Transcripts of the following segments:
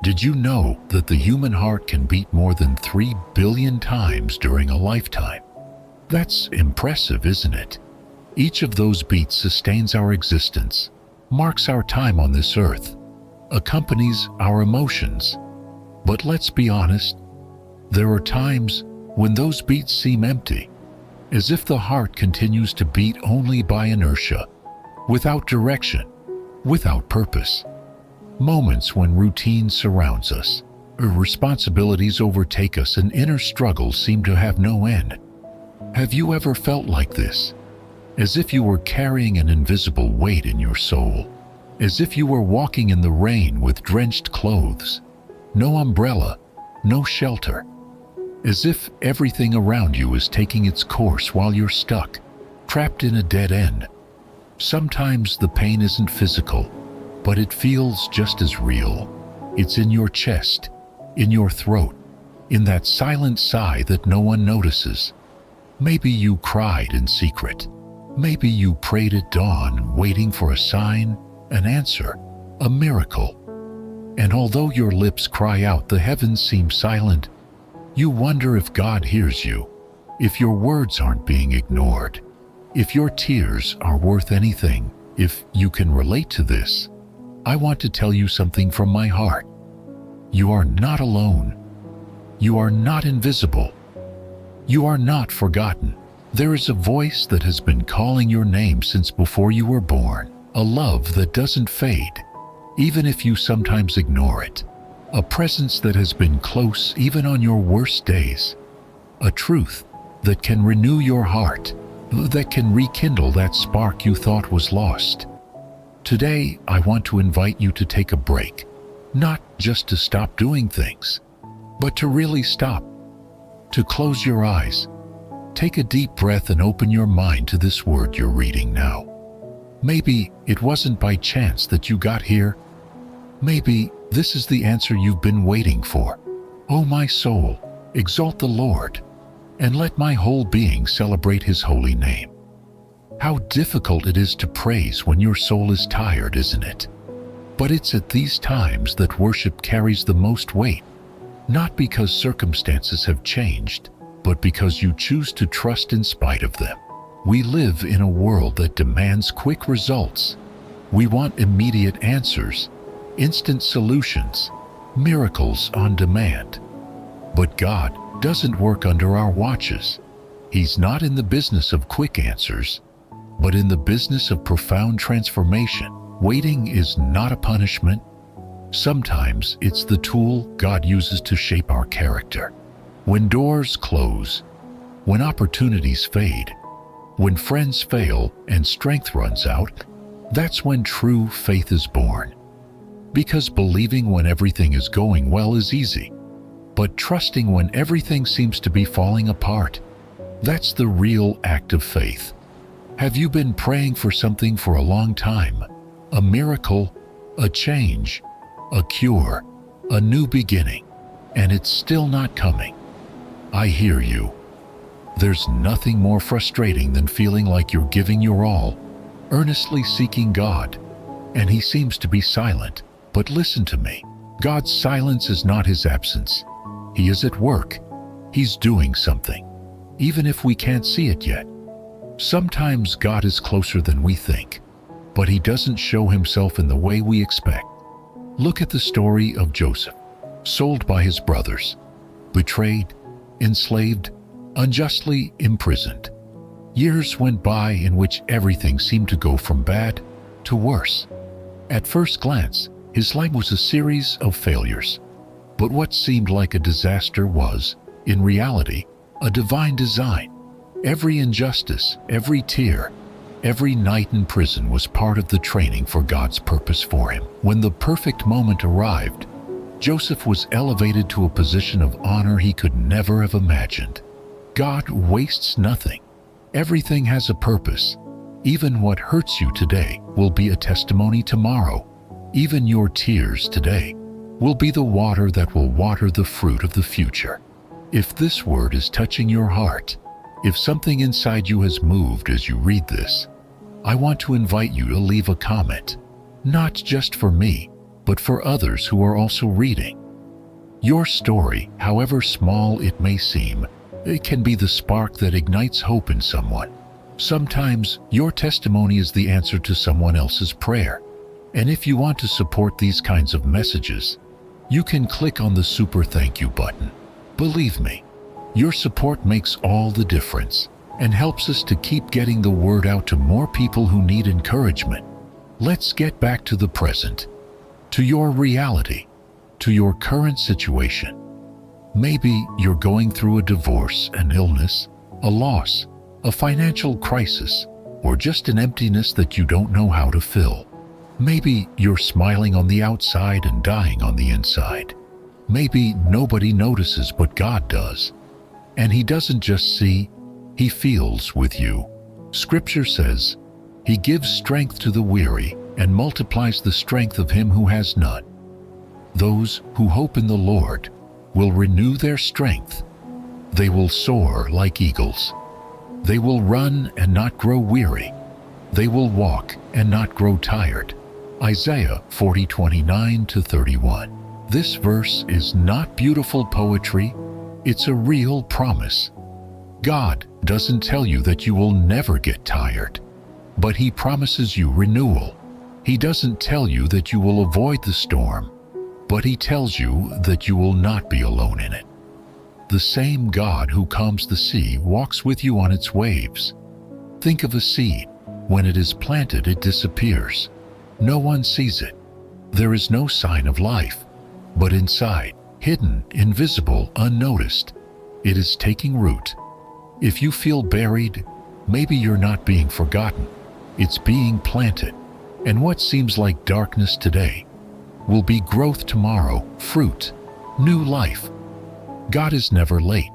Did you know that the human heart can beat more than 3 billion times during a lifetime? That's impressive, isn't it? Each of those beats sustains our existence, marks our time on this earth, accompanies our emotions. But let's be honest, there are times when those beats seem empty, as if the heart continues to beat only by inertia, without direction, without purpose. Moments when routine surrounds us, responsibilities overtake us, and inner struggles seem to have no end. Have you ever felt like this? As if you were carrying an invisible weight in your soul, as if you were walking in the rain with drenched clothes, no umbrella, no shelter, as if everything around you is taking its course while you're stuck, trapped in a dead end. Sometimes the pain isn't physical, but it feels just as real. It's in your chest, in your throat, in that silent sigh that no one notices. Maybe you cried in secret. Maybe you prayed at dawn, waiting for a sign, an answer, a miracle. And although your lips cry out, the heavens seem silent. You wonder if God hears you, if your words aren't being ignored, if your tears are worth anything. If you can relate to this, I want to tell you something from my heart. You are not alone. You are not invisible. You are not forgotten. There is a voice that has been calling your name since before you were born, a love that doesn't fade, even if you sometimes ignore it, a presence that has been close even on your worst days, a truth that can renew your heart, that can rekindle that spark you thought was lost. Today, I want to invite you to take a break, not just to stop doing things, but to really stop, to close your eyes. Take a deep breath and open your mind to this word you're reading now. Maybe it wasn't by chance that you got here. Maybe this is the answer you've been waiting for. Oh, my soul, exalt the Lord, and let my whole being celebrate His holy name. How difficult it is to praise when your soul is tired, isn't it? But it's at these times that worship carries the most weight, not because circumstances have changed, but because you choose to trust in spite of them. We live in a world that demands quick results. We want immediate answers, instant solutions, miracles on demand. But God doesn't work under our watches. He's not in the business of quick answers, but in the business of profound transformation. Waiting is not a punishment. Sometimes it's the tool God uses to shape our character. When doors close, when opportunities fade, when friends fail and strength runs out, that's when true faith is born. Because believing when everything is going well is easy, but trusting when everything seems to be falling apart, that's the real act of faith. Have you been praying for something for a long time? A miracle, a change, a cure, a new beginning, and it's still not coming? I hear you. There's nothing more frustrating than feeling like you're giving your all, earnestly seeking God, and He seems to be silent. But listen to me. God's silence is not His absence. He is at work. He's doing something, even if we can't see it yet. Sometimes God is closer than we think, but He doesn't show Himself in the way we expect. Look at the story of Joseph, sold by his brothers, betrayed, enslaved, unjustly imprisoned. Years went by in which everything seemed to go from bad to worse. At first glance, his life was a series of failures. But what seemed like a disaster was, in reality, a divine design. Every injustice, every tear, every night in prison was part of the training for God's purpose for him. When the perfect moment arrived, Joseph was elevated to a position of honor he could never have imagined. God wastes nothing. Everything has a purpose. Even what hurts you today will be a testimony tomorrow. Even your tears today will be the water that will water the fruit of the future. If this word is touching your heart, if something inside you has moved as you read this, I want to invite you to leave a comment, not just for me, but for others who are also reading. Your story, however small it may seem, it can be the spark that ignites hope in someone. Sometimes your testimony is the answer to someone else's prayer. And if you want to support these kinds of messages, you can click on the Super Thank You button. Believe me, your support makes all the difference and helps us to keep getting the word out to more people who need encouragement. Let's get back to the present, to your reality, to your current situation. Maybe you're going through a divorce, an illness, a loss, a financial crisis, or just an emptiness that you don't know how to fill. Maybe you're smiling on the outside and dying on the inside. Maybe nobody notices, but God does. And He doesn't just see, He feels with you. Scripture says, He gives strength to the weary and multiplies the strength of him who has none. Those who hope in the Lord will renew their strength. They will soar like eagles. They will run and not grow weary. They will walk and not grow tired. Isaiah 40:29-31. This verse is not beautiful poetry, it's a real promise. God doesn't tell you that you will never get tired, but He promises you renewal. He doesn't tell you that you will avoid the storm, but He tells you that you will not be alone in it. The same God who calms the sea walks with you on its waves. Think of a seed. When it is planted, it disappears. No one sees it. There is no sign of life. But inside, hidden, invisible, unnoticed, it is taking root. If you feel buried, maybe you're not being forgotten. It's being planted. And what seems like darkness today will be growth tomorrow, fruit, new life. God is never late.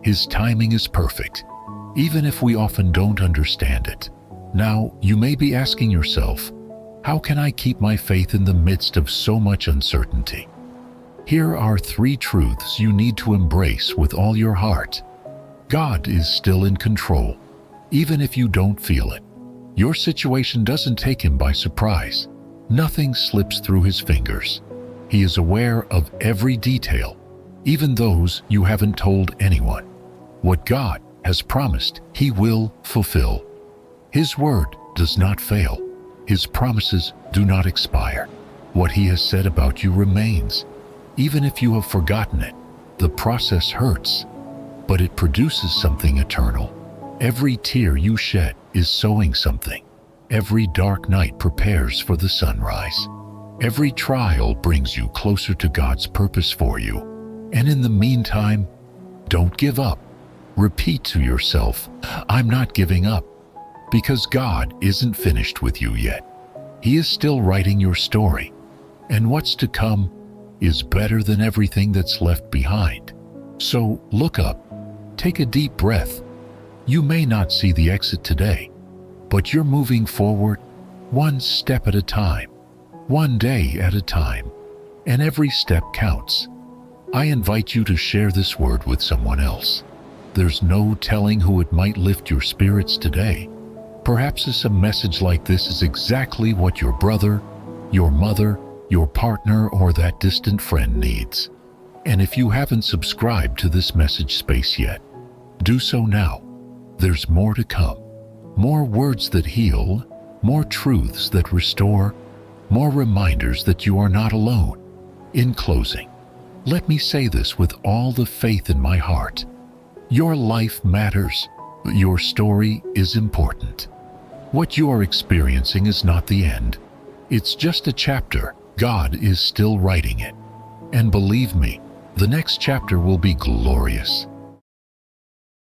His timing is perfect, even if we often don't understand it. Now, you may be asking yourself, how can I keep my faith in the midst of so much uncertainty? Here are 3 truths you need to embrace with all your heart. God is still in control, even if you don't feel it. Your situation doesn't take Him by surprise. Nothing slips through His fingers. He is aware of every detail, even those you haven't told anyone. What God has promised, He will fulfill. His word does not fail. His promises do not expire. What He has said about you remains. Even if you have forgotten it, the process hurts, but it produces something eternal. Every tear you shed is sowing something. Every dark night prepares for the sunrise. Every trial brings you closer to God's purpose for you. And in the meantime, don't give up. Repeat to yourself, I'm not giving up, because God isn't finished with you yet. He is still writing your story, and what's to come is better than everything that's left behind. So look up, take a deep breath. You may not see the exit today, but you're moving forward one step at a time, one day at a time, and every step counts. I invite you to share this word with someone else. There's no telling who it might lift your spirits today. Perhaps a message like this is exactly what your brother, your mother, your partner, or that distant friend needs. And if you haven't subscribed to this message space yet, do so now. There's more to come. More words that heal, more truths that restore, more reminders that you are not alone. In closing, let me say this with all the faith in my heart. Your life matters. Your story is important. What you are experiencing is not the end. It's just a chapter. God is still writing it. And believe me, the next chapter will be glorious.